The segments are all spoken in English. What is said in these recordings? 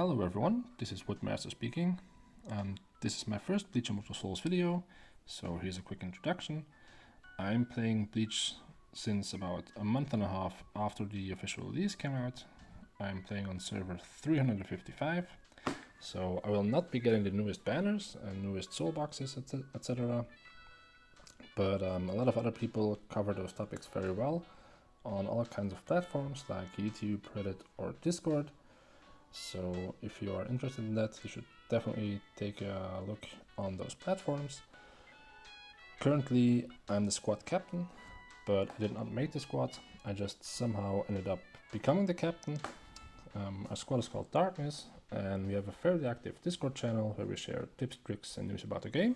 Hello everyone, this is Woodmaster speaking. This is my first Bleach Immortal Souls video, so here's a quick introduction. I'm playing Bleach since about a month and a half after the official release came out. I'm playing on server 355, so I will not be getting the newest banners and newest soul boxes, etc. But a lot of other people cover those topics very well on all kinds of platforms like YouTube, Reddit, or Discord. So if you are interested in that, you should definitely take a look on those platforms. Currently, I'm the squad captain, but I did not make the squad. I just somehow ended up becoming the captain. Our squad is called Darkness, and we have a fairly active Discord channel where we share tips, tricks, and news about the game.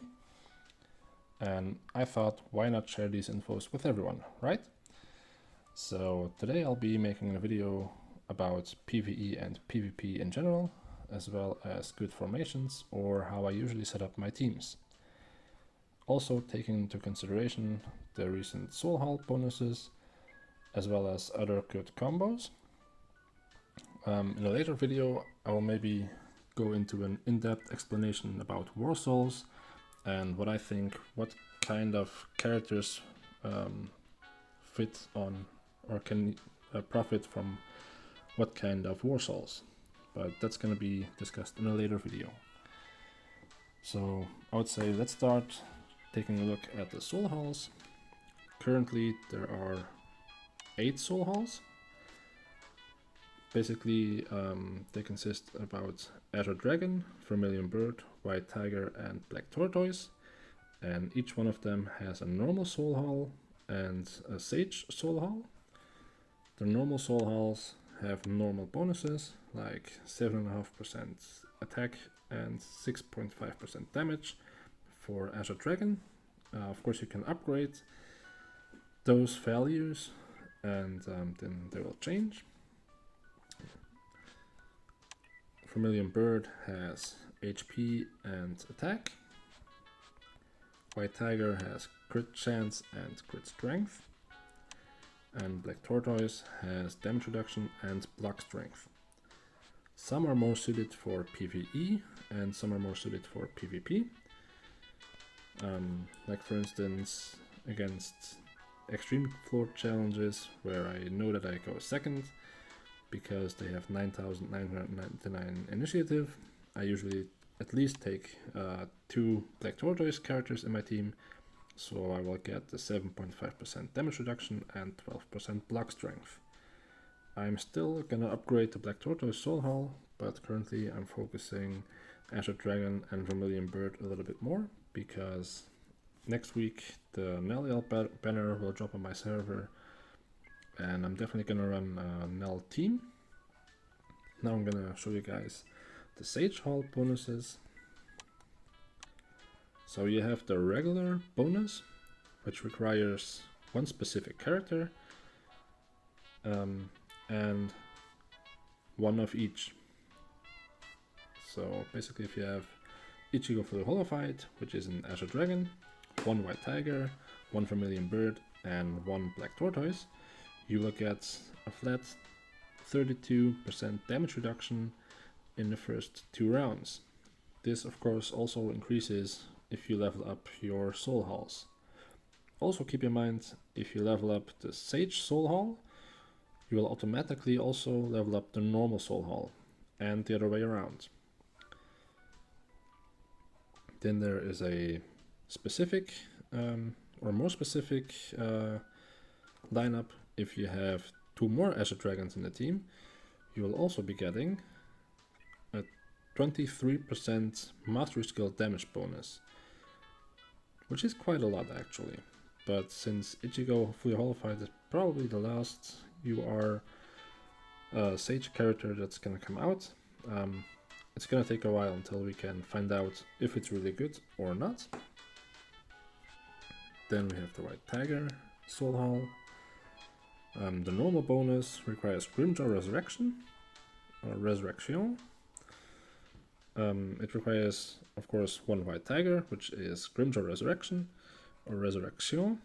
And I thought, why not share these infos with everyone, right? So today I'll be making a video about PvE and PvP in general, as well as good formations or how I usually set up my teams. Also taking into consideration the recent Soul Hall bonuses, as well as other good combos. In a later video I will maybe go into an in-depth explanation about War Souls and what I think, what kind of characters fit on or can profit from what kind of War Souls, but that's going to be discussed in a later video. So I would say let's start taking a look at the Soul Halls. Currently there are 8 Soul Halls. Basically they consist about Azure Dragon, Vermilion Bird, White Tiger, and Black Tortoise, and each one of them has a normal Soul Hall and a Sage Soul Hall. The normal Soul Halls have normal bonuses like 7.5% attack and 6.5% damage for Azure Dragon. Of course you can upgrade those values and then they will change. Vermilion Bird has HP and attack. White Tiger has crit chance and crit strength. And Black Tortoise has damage reduction and block strength. Some are more suited for PvE and some are more suited for PvP. Like for instance against extreme floor challenges where I know that I go second because they have 9,999 initiative. I usually at least take 2 Black Tortoise characters in my team, so I will get the 7.5% damage reduction and 12% block strength. I'm still gonna upgrade the Black Tortoise Soul Hall, but currently I'm focusing Azure Dragon and Vermilion Bird a little bit more, because next week the Nell banner will drop on my server, and I'm definitely gonna run a Nell team. Now I'm gonna show you guys the Sage Hall bonuses. So you have the regular bonus, which requires one specific character and one of each. So basically if you have Ichigo Fully Holified, which is an Azure Dragon, 1 White Tiger, 1 Vermilion Bird, and 1 Black Tortoise, you will get a flat 32% damage reduction in the first 2 rounds. This of course also increases if you level up your Soul Halls. Also keep in mind, if you level up the Sage Soul Hall, you will automatically also level up the normal Soul Hall, and the other way around. Then there is a specific or more specific lineup. If you have 2 more Azure Dragons in the team, you will also be getting a 23% mastery skill damage bonus, which is quite a lot actually. But since Ichigo Fully Holified is probably the last UR Sage character that's gonna come out, it's gonna take a while until we can find out if it's really good or not. Then we have the White Tiger Soul Hall. The normal bonus requires Grimjaw Resurrection or Resurrection. It requires, of course, 1 White Tiger, which is Grimjaw Resurrection or Resurrection,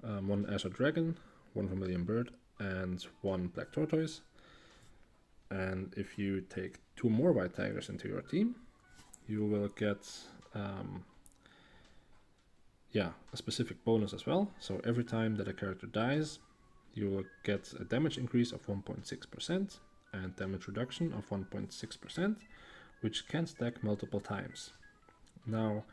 1 Azure Dragon, 1 Vermilion Bird, and 1 Black Tortoise. and if you take 2 more white tigers into your team, you will get a specific bonus as well. So every time that a character dies, you will get a damage increase of 1.6% and damage reduction of 1.6%, which can stack multiple times. Now,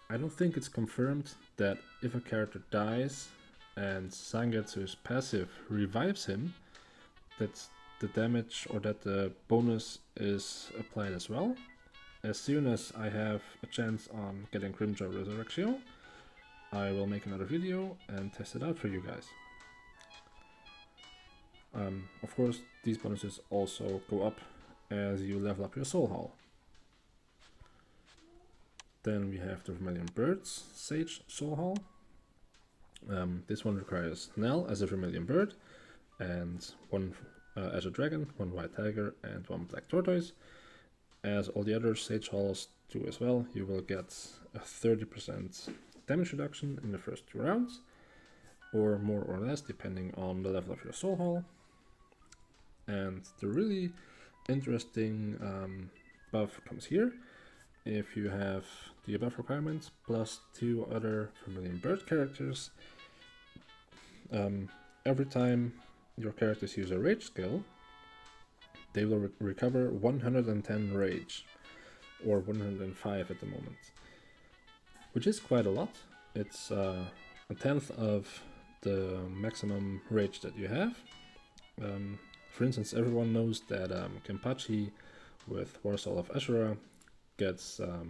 I don't think it's confirmed that if a character dies and Zangetsu's passive revives him, that the damage or that the bonus is applied as well. As soon as I have a chance on getting Crimson Resurrection, I will make another video and test it out for you guys. Of course, these bonuses also go up as you level up your Soul Hall. Then we have the Vermilion Birds Sage Soul Hall. This one requires Nell as a Vermilion Bird, and 1 Azure Dragon, 1 White Tiger, and 1 Black Tortoise. As all the other Sage Halls do as well, you will get a 30% damage reduction in the first 2 rounds, or more or less depending on the level of your Soul Hall. And the really interesting buff comes here. If you have the above requirements plus 2 other Vermilion Bird characters, every time your characters use a rage skill, they will recover 110 rage, or 105 at the moment, which is quite a lot. It's a 10th of the maximum rage that you have. For instance, everyone knows that Kenpachi with War Soul of Ashura gets a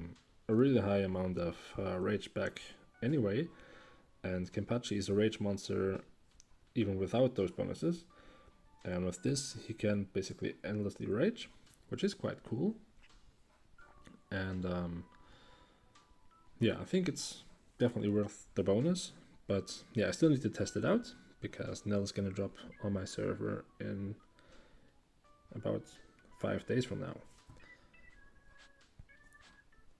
really high amount of rage back anyway, and Kenpachi is a rage monster even without those bonuses, and with this he can basically endlessly rage, which is quite cool. And I think it's definitely worth the bonus, but I still need to test it out because Nell is gonna drop on my server in about 5 days from now.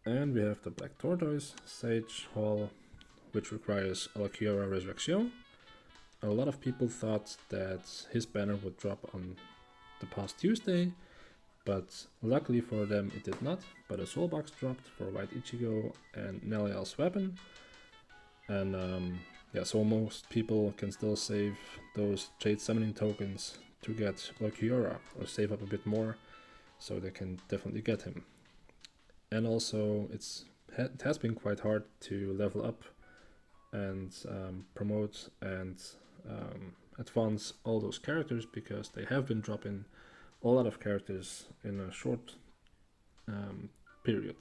And we have the Black Tortoise Sage Hall, which requires Alcura Resurrection. A lot of people thought that his banner would drop on the past Tuesday, but luckily for them it did not. But a soul box dropped for White Ichigo and Nelial's weapon. And so most people can still save those Jade Summoning tokens to get Alcura, or save up a bit more, so they can definitely get him. And also it has been quite hard to level up and promote and advance all those characters, because they have been dropping a lot of characters in a short period.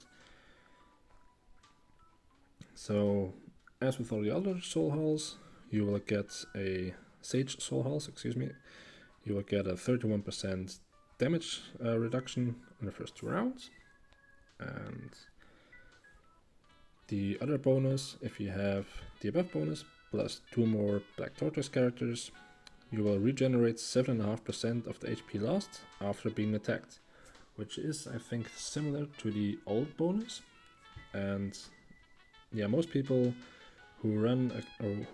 So as with all the other soul halls, you will get a Sage soul halls, you will get a 31% damage reduction in the first 2 rounds. And the other bonus, if you have the above bonus plus 2 more Black Tortoise characters, you will regenerate 7.5% of the HP lost after being attacked, which is, I think, similar to the old bonus. And most people who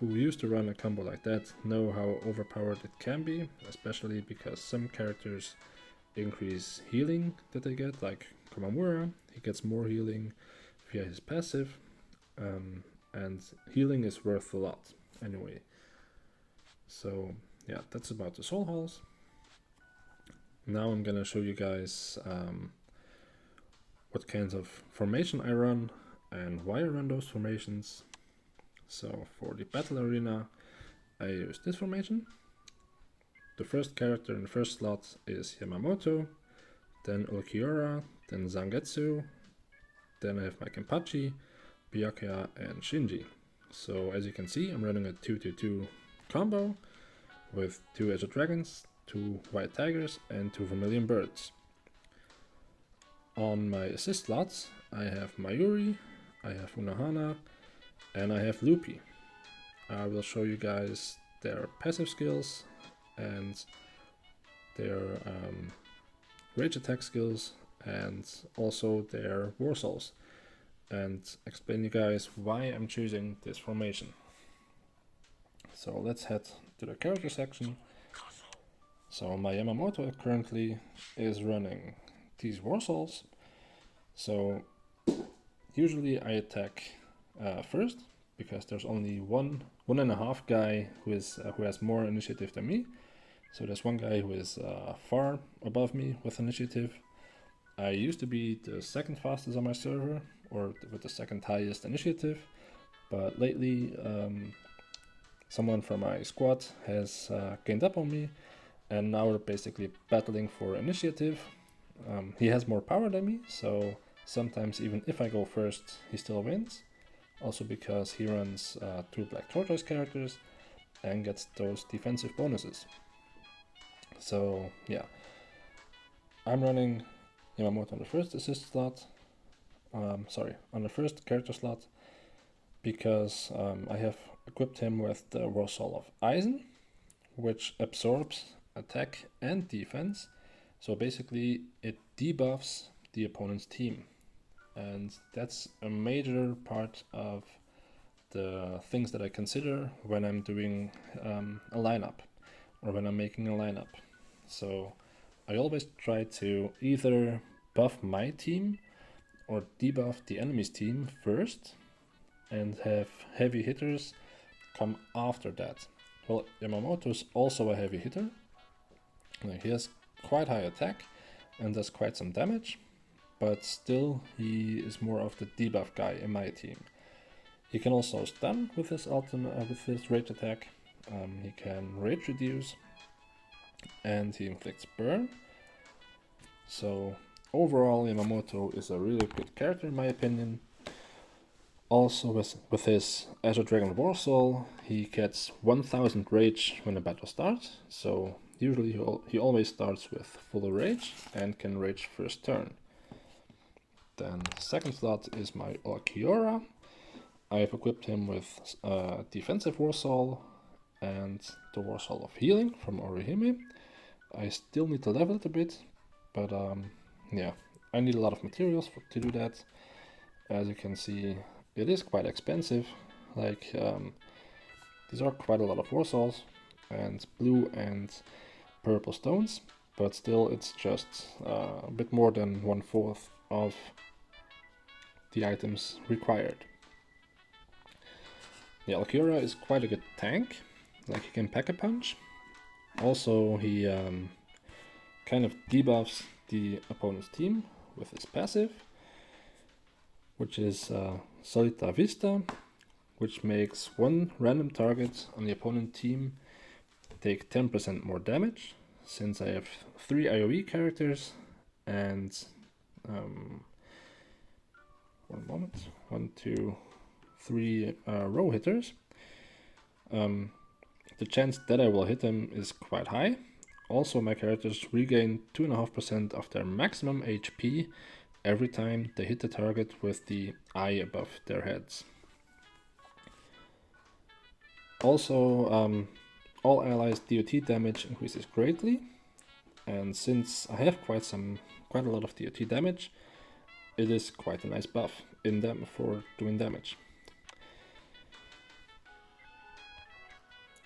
used to run a combo like that know how overpowered it can be, especially because some characters increase healing that they get, like Komamura. He gets more healing via his passive, and healing is worth a lot anyway. So that's about the soul halls. Now I'm gonna show you guys what kinds of formation I run and why I run those formations. So for the battle arena, I use this formation. The first character in the first slot is Yamamoto, then Alcura, then Zengetsu, then I have my Kenpachi, Byakuya, and Shinji. So as you can see, I'm running a 2-2-2 combo with 2 Azure Dragons, 2 White Tigers, and 2 Vermilion Birds. On my assist slots, I have Mayuri, I have Unohana, and I have Lupi. I will show you guys their passive skills and their rage attack skills, and also their war souls, and explain you guys why I'm choosing this formation. So let's head to the character section. So my Yamamoto currently is running these war souls. So usually I attack first, because there's only one and a half guy who has more initiative than me. So there's one guy who is far above me with initiative. I used to be the second fastest on my server, or with the second highest initiative, but lately someone from my squad has gained up on me, and now we're basically battling for initiative. He has more power than me, so sometimes even if I go first, he still wins. Also because he runs 2 Black Tortoise characters and gets those defensive bonuses. So yeah, I'm running Yamamoto on the first assist slot. On the first character slot, because I have equipped him with the War Soul of Eisen, which absorbs attack and defense. So basically it debuffs the opponent's team. And that's a major part of the things that I consider when I'm doing a lineup, or when I'm making a lineup. So I always try to either buff my team or debuff the enemy's team first, and have heavy hitters come after that. Well, Yamamoto is also a heavy hitter. He has quite high attack and does quite some damage, but still he is more of the debuff guy in my team. He can also stun with his with his rage attack. He can rage reduce, and he inflicts burn. So overall, Yamamoto is a really good character in my opinion. Also with his Azure Dragon War Soul, he gets 1000 rage when the battle starts. So usually he always starts with full rage and can rage first turn. Then second slot is my Alcura. I've equipped him with defensive War Soul and the War Soul of Healing from Orihime. I still need to level it a bit, but yeah, I need a lot of materials to do that. As you can see, it is quite expensive. Like these are quite a lot of War Souls and blue and purple stones, but still it's just a bit more than 1/4 of the items required. The Alcura is quite a good tank, like he can pack a punch. Also he kind of debuffs the opponent's team with his passive, which is Solita Vista, which makes one random target on the opponent team take 10% more damage. Since I have 3 AoE characters and 3 row hitters, the chance that I will hit them is quite high. Also, my characters regain 2.5% of their maximum HP every time they hit the target with the eye above their heads. Also, all allies' DOT damage increases greatly, and since I have quite a lot of DOT damage, it is quite a nice buff in them for doing damage.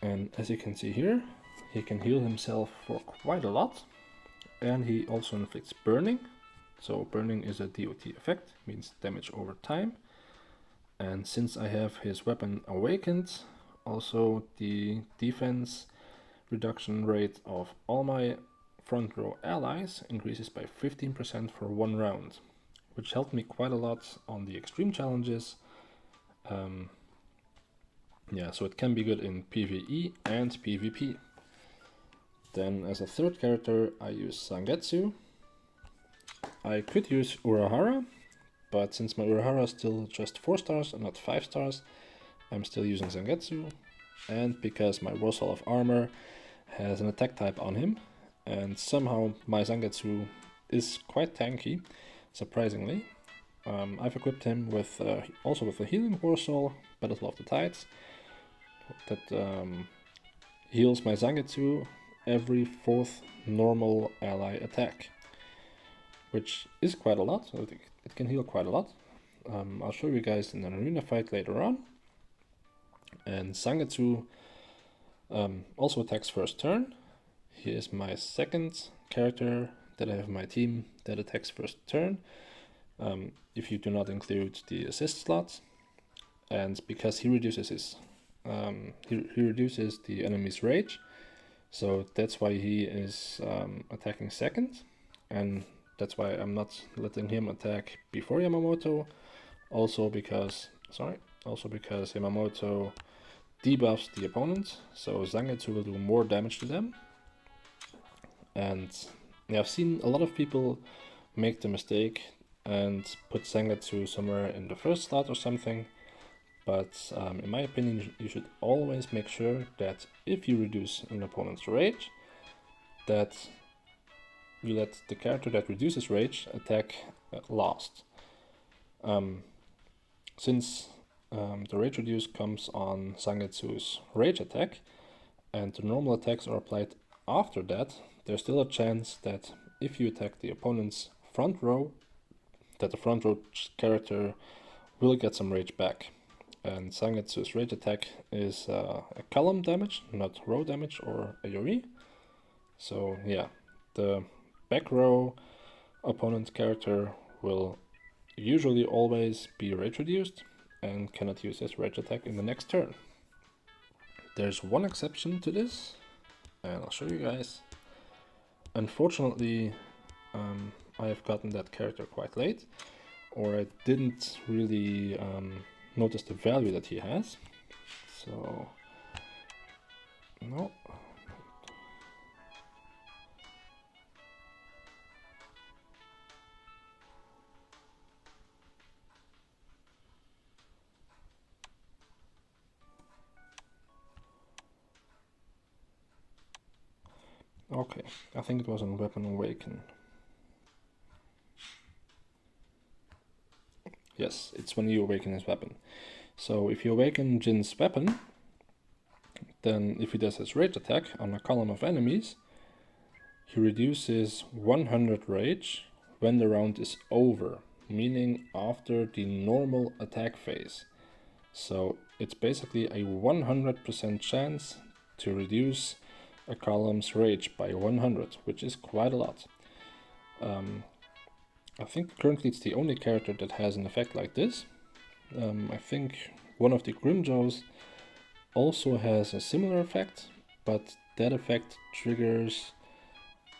And as you can see here, he can heal himself for quite a lot, and he also inflicts burning. So burning is a DOT effect, means damage over time. And since I have his weapon awakened, also the defense reduction rate of all my front row allies increases by 15% for 1 round, which helped me quite a lot on the extreme challenges. Yeah, so it can be good in PvE and PvP. Then as a third character, I use Zengetsu. I could use Urahara, but since my Urahara is still just 4 stars and not 5 stars, I'm still using Zengetsu. And because my War Soul of Armor has an attack type on him, and somehow my Zengetsu is quite tanky, surprisingly, I've equipped him with also with a healing War Soul, Battle of the Tides, that heals my Zangetsu every 4th normal ally attack, which is quite a lot. So it can heal quite a lot. I'll show you guys in an arena fight later on. And Zangetsu also attacks first turn, He is my second character that I have in my team that attacks first turn, if you do not include the assist slot, and because he reduces his he reduces the enemy's rage, so that's why he is attacking second, and that's why I'm not letting him attack before Yamamoto. Also because Yamamoto debuffs the opponent, so Zangetsu will do more damage to them. And I've seen a lot of people make the mistake and put Zengetsu somewhere in the first slot or something, but in my opinion you should always make sure that if you reduce an opponent's rage, that you let the character that reduces rage attack last. Since the rage reduce comes on Zangetsu's rage attack, and the normal attacks are applied after that, there's still a chance that if you attack the opponent's front row, that the front row character will get some rage back. And Zangetsu's rage attack is a column damage, not row damage or AoE. So yeah, the back row opponent character will usually always be rage reduced and cannot use his rage attack in the next turn. There's one exception to this, and I'll show you guys. Unfortunately, I have gotten that character quite late, or I didn't really notice the value that he has. So, no. Okay, I think it was on Weapon Awaken. Yes, it's when you awaken his weapon. So if you awaken Jin's weapon, then if he does his rage attack on a column of enemies, he reduces 100 rage when the round is over, meaning after the normal attack phase. So it's basically a 100% chance to reduce a column's rage by 100, which is quite a lot. I think currently it's the only character that has an effect like this. I think one of the Grimjaws also has a similar effect, but that effect triggers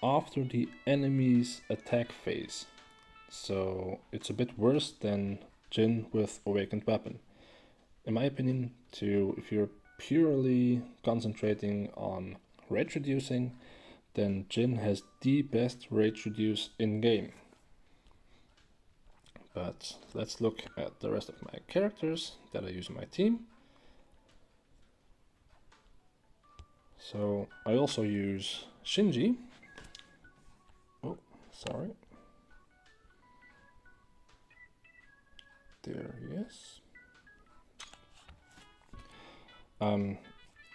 after the enemy's attack phase. So it's a bit worse than Jin with Awakened Weapon. In my opinion, if you're purely concentrating on rage reducing, then Jin has the best rage reduce in game. But let's look at the rest of my characters that I use in my team. So I also use Shinji. Oh, sorry. There he is.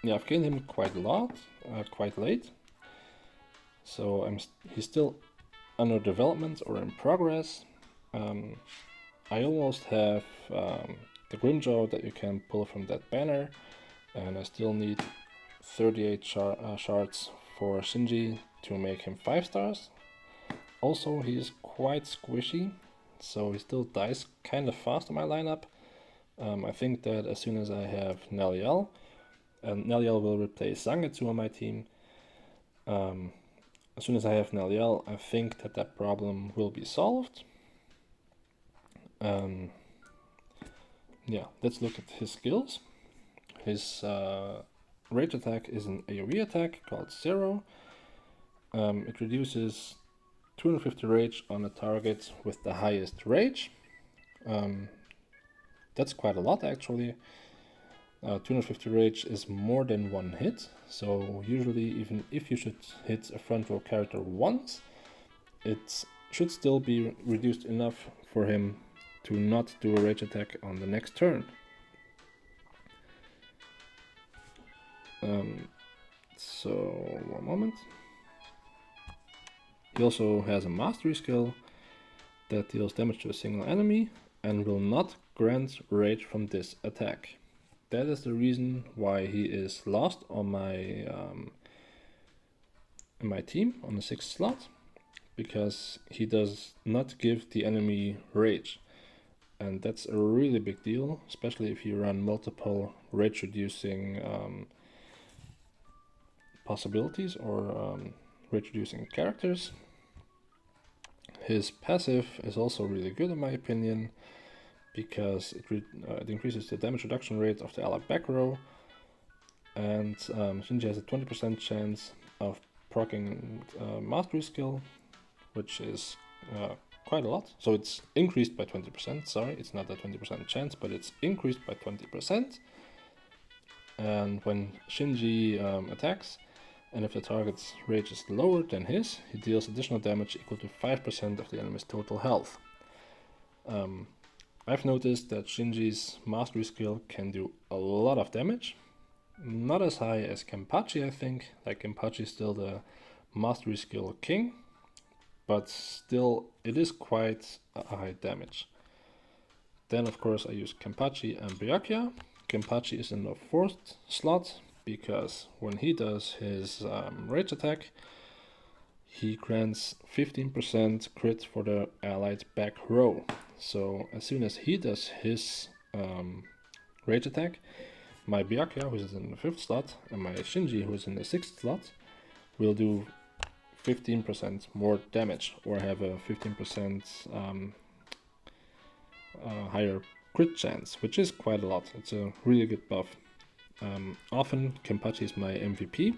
Yeah, I've gained him quite a lot, quite late. So he's still under development or in progress. I almost have the Grimjaw that you can pull from that banner, and I still need 38 shards for Shinji to make him 5 stars. Also, he is quite squishy, so he still dies kind of fast in my lineup. I think that as soon as I have Neliel, and Neliel will replace Zangetsu on my team, as soon as I have Neliel, I think that problem will be solved. Yeah, let's look at his skills. His rage attack is an AoE attack called Zero. It reduces 250 rage on a target with the highest rage. That's quite a lot actually. 250 rage is more than one hit, so usually even if you should hit a front row character once, it should still be reduced enough for him to not do a rage attack on the next turn. So, one moment. He also has a mastery skill that deals damage to a single enemy and will not grant rage from this attack. That is the reason why he is last on my in my team on the 6th slot because he does not give the enemy rage. And that's a really big deal, especially if you run multiple rage reducing possibilities or rage reducing characters. His passive is also really good in my opinion because it increases the damage reduction rate of the allied back row, and Shinji has a 20% chance of proccing mastery skill, which is quite a lot. So it's increased by 20%, sorry, it's not a 20% chance, but it's increased by 20%. And when Shinji attacks, and if the target's rage is lower than his, he deals additional damage equal to 5% of the enemy's total health. I've noticed that Shinji's mastery skill can do a lot of damage. Not as high as Kenpachi, I think. Like, Kenpachi is still the mastery skill king, but still it is quite a high damage. Then of course I use Kenpachi and Byakuya. Kenpachi is in the 4th slot because when he does his rage attack, he grants 15% crit for the allied back row. So as soon as he does his rage attack, my Byakuya, who is in the 5th slot, and my Shinji, who is in the 6th slot, will do 15% more damage, or have a 15% higher crit chance, which is quite a lot. It's a really good buff. Often Kenpachi is my MVP.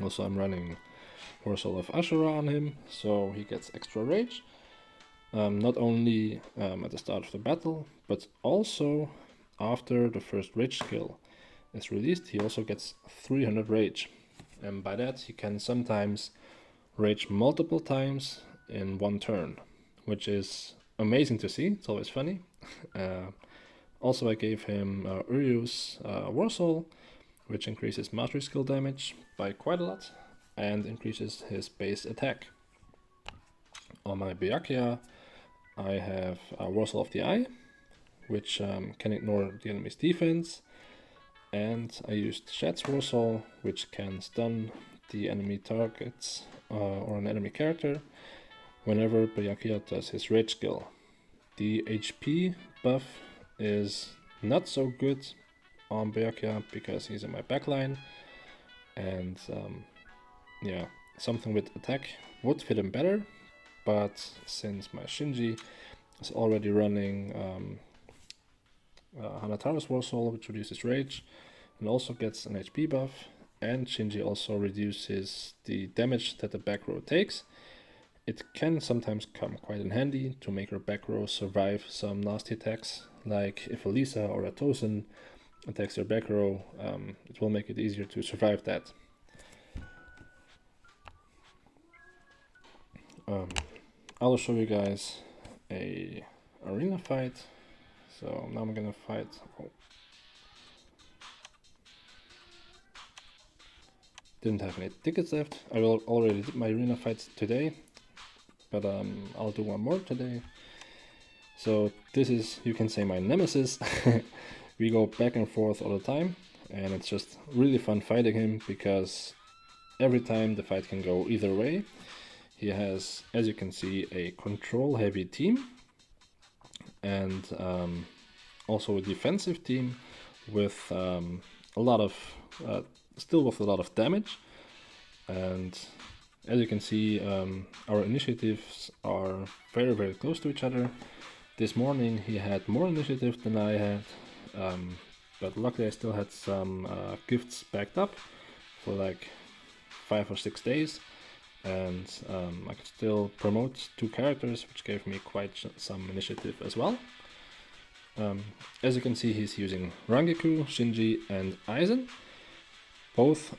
Also I'm running Morsel of Ashura on him, so he gets extra rage. Not only at the start of the battle, but also after the first rage skill is released, he also gets 300 rage. And by that he can sometimes rage multiple times in one turn, which is amazing to see. It's always funny. Also I gave him Uryu's War Soul, which increases mastery skill damage by quite a lot and increases his base attack. On my Byakuya I have War Soul of the Eye, which can ignore the enemy's defense, and I used Shad's War Soul, which can stun the enemy targets or an enemy character whenever Byakuya does his rage skill. The HP buff is not so good on Byakuya because he's in my backline, and yeah, something with attack would fit him better, but since my Shinji is already running Hanataro's War Soul, which reduces rage and also gets an HP buff, and Shinji also reduces the damage that the back row takes, it can sometimes come quite in handy to make her back row survive some nasty attacks. Like if a Lisa or a Tozen attacks your back row, it will make it easier to survive that. I'll show you guys a arena fight. So now I'm gonna fight. Didn't have any tickets left. I will already did my arena fights today, but I'll do one more today. So this is, you can say, my nemesis. We go back and forth all the time, and it's just really fun fighting him because every time the fight can go either way. He has, as you can see, a control heavy team and also a defensive team with a lot of still with a lot of damage. And as you can see, our initiatives are very, very close to each other. This morning he had more initiative than I had, but luckily I still had some gifts backed up for like 5 or 6 days, and I could still promote 2 characters, which gave me quite some initiative as well. As you can see, he's using Rangeku, Shinji and Aizen. Both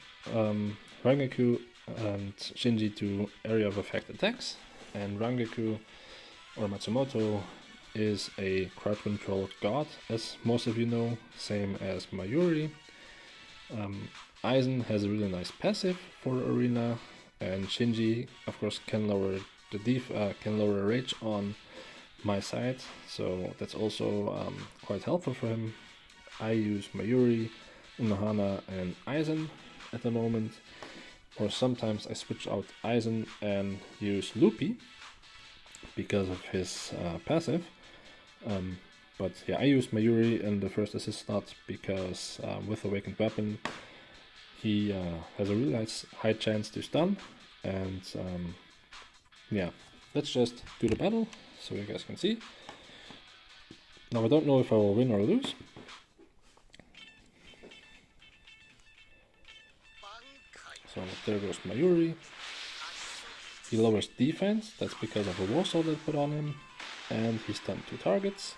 Rangeku and Shinji do area of effect attacks, and Rangeku or Matsumoto is a crowd control god, as most of you know, same as Mayuri. Aizen has a really nice passive for arena, and Shinji of course can lower the can lower rage on my side, so that's also quite helpful for him. I use Mayuri, Unohana and Aizen at the moment, or sometimes I switch out Aizen and use Loopy because of his passive. But yeah, I used Mayuri in the first assist slot because with Awakened Weapon he has a really high chance to stun, and yeah, let's just do the battle so you guys can see. Now I don't know if I will win or lose. So there goes Mayuri. He lowers defense, that's because of a warsaw that put on him, and he stunned 2 targets.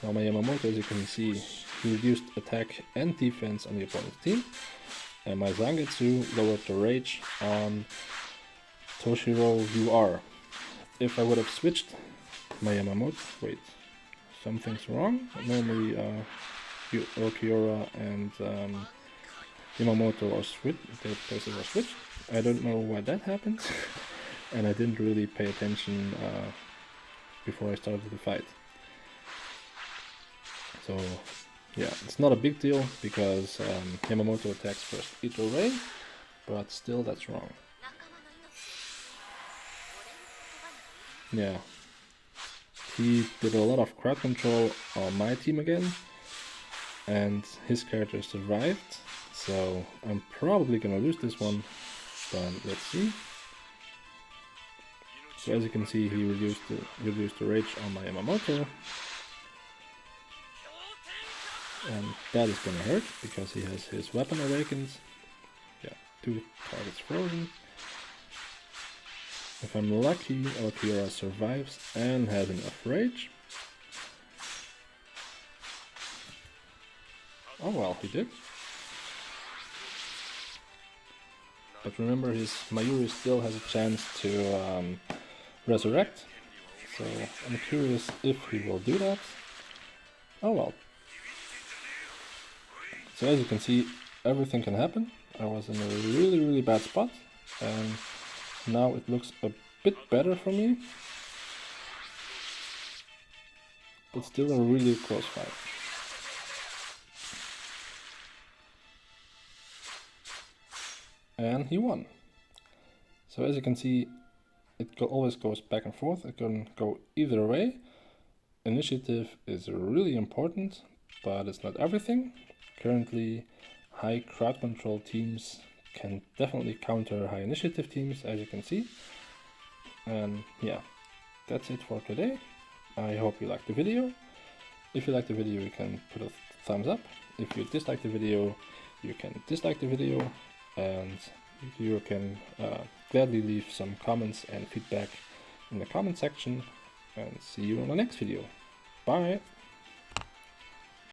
Now my Yamamoto, as you can see, he reduced attack and defense on the opponent's team, and my Zangetsu lowered the rage on Toshiro UR. If I would have switched my Yamamoto, wait, something's wrong. Normally Alcura and Yamamoto are switched, their places are switched. I don't know why that happened, and I didn't really pay attention before I started the fight. So yeah, it's not a big deal because Yamamoto attacks first either way, but still that's wrong. Yeah, he did a lot of crowd control on my team again, and his character survived, so I'm probably gonna lose this one, but let's see. So as you can see, he reduced the rage on my Yamamoto, and that is gonna hurt because he has his weapon awakened. Yeah, 2 targets frozen. If I'm lucky, Alcura survives and has enough rage. Oh well, he did. But remember, his Mayuri still has a chance to resurrect. So I'm curious if he will do that. Oh well. So as you can see, everything can happen. I was in a really bad spot, and now it looks a bit better for me, but still a really close fight. And he won. So as you can see, it always goes back and forth. It can go either way. Initiative is really important, but it's not everything. Currently, high crowd control teams can definitely counter high initiative teams, as you can see. And yeah, that's it for today. I hope you liked the video. If you liked the video, you can put a thumbs up. If you disliked the video, you can dislike the video, and you can gladly leave some comments and feedback in the comment section, and see you on the next video. Bye!